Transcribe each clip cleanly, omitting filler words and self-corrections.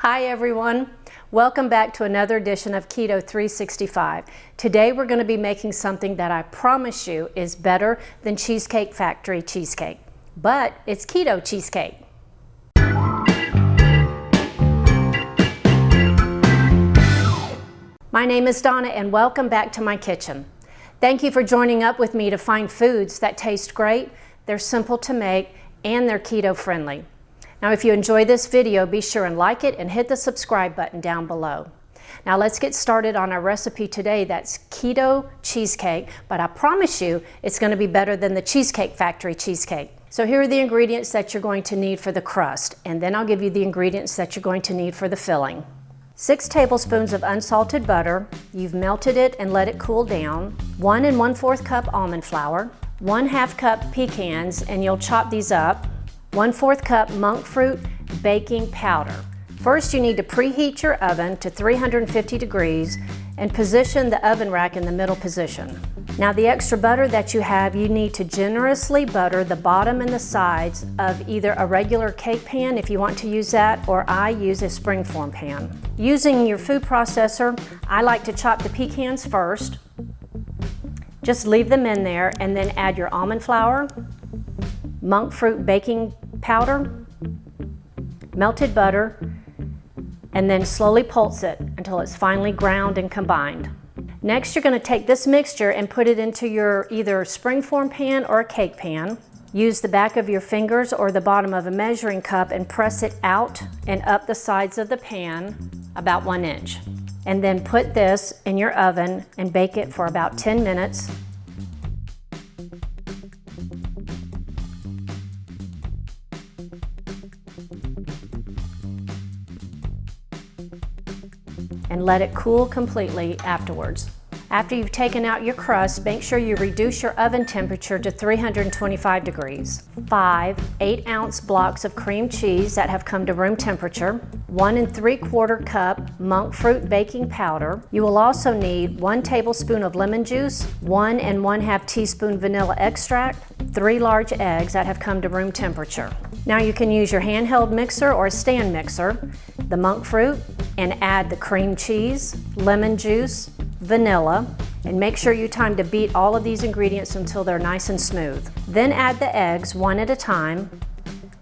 Hi everyone, welcome back to another edition of Keto 365. Today we're going to be making something that I promise you is better than Cheesecake Factory cheesecake, but it's keto cheesecake. My name is Donna and welcome back to my kitchen. Thank you for joining up with me to find foods that taste great, they're simple to make, and they're keto friendly. Now if you enjoy this video, be sure and like it and hit the subscribe button down below. Now let's get started on our recipe today that's keto cheesecake, but I promise you it's going to be better than the Cheesecake Factory cheesecake. So here are the ingredients that you're going to need for the crust, and then I'll give you the ingredients that you're going to need for the filling. 6 tablespoons of unsalted butter. You've melted it and let it cool down. 1 1/4 cup almond flour. 1/2 cup pecans, and you'll chop these up. 1/4 cup monk fruit baking powder. First, you need to preheat your oven to 350 degrees and position the oven rack in the middle position. Now the extra butter that you have, you need to generously butter the bottom and the sides of either a regular cake pan if you want to use that, or I use a springform pan. Using your food processor, I like to chop the pecans first. Just leave them in there and then add your almond flour, monk fruit baking powder, melted butter, and then slowly pulse it until it's finely ground and combined. Next, you're going to take this mixture and put it into your either springform pan or a cake pan. Use the back of your fingers or the bottom of a measuring cup and press it out and up the sides of the pan about 1 inch. And then put this in your oven and bake it for about 10 minutes. And let it cool completely afterwards. After you've taken out your crust, make sure you reduce your oven temperature to 325 degrees. 5 8-ounce blocks of cream cheese that have come to room temperature. 1 3/4 cup monk fruit baking powder. You will also need 1 tablespoon of lemon juice, 1 1/2 teaspoon vanilla extract, 3 large eggs that have come to room temperature. Now you can use your handheld mixer or a stand mixer, the monk fruit, and add the cream cheese, lemon juice, vanilla, and make sure you time to beat all of these ingredients until they're nice and smooth. Then add the eggs one at a time,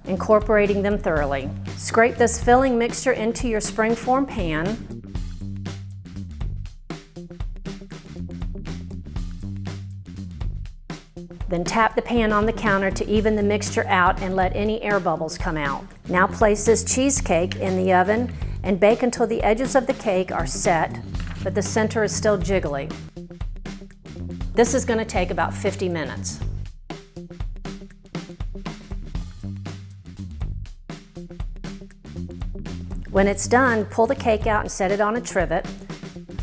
incorporating them thoroughly. Scrape this filling mixture into your springform pan. Then tap the pan on the counter to even the mixture out and let any air bubbles come out. Now place this cheesecake in the oven and bake until the edges of the cake are set, but the center is still jiggly. This is going to take about 50 minutes. When it's done, pull the cake out and set it on a trivet.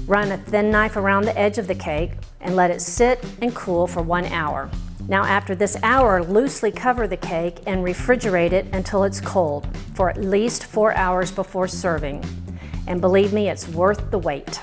Run a thin knife around the edge of the cake and let it sit and cool for 1 hour. Now after this hour, loosely cover the cake and refrigerate it until it's cold for at least 4 hours before serving. And believe me, it's worth the wait.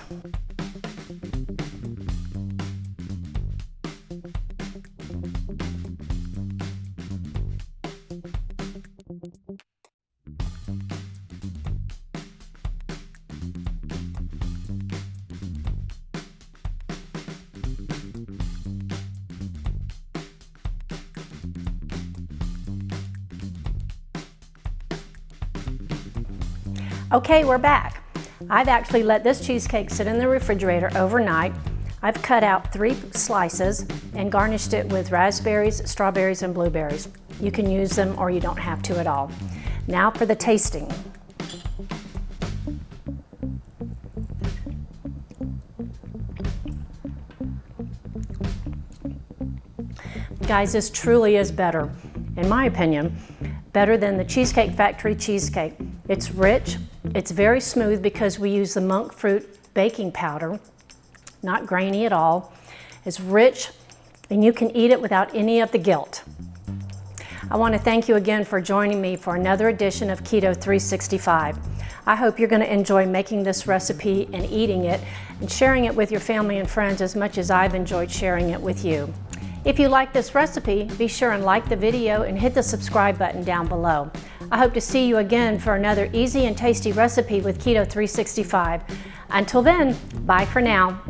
Okay, we're back. I've actually let this cheesecake sit in the refrigerator overnight. I've cut out 3 slices and garnished it with raspberries, strawberries, and blueberries. You can use them or you don't have to at all. Now for the tasting. Guys, this truly is better, in my opinion, better than the Cheesecake Factory cheesecake. It's rich, it's very smooth because we use the monk fruit baking powder, not grainy at all. It's rich, and you can eat it without any of the guilt. I want to thank you again for joining me for another edition of Keto 365. I hope you're going to enjoy making this recipe and eating it and sharing it with your family and friends as much as I've enjoyed sharing it with you. If you like this recipe, be sure and like the video and hit the subscribe button down below. I hope to see you again for another easy and tasty recipe with Keto 365. Until then, bye for now.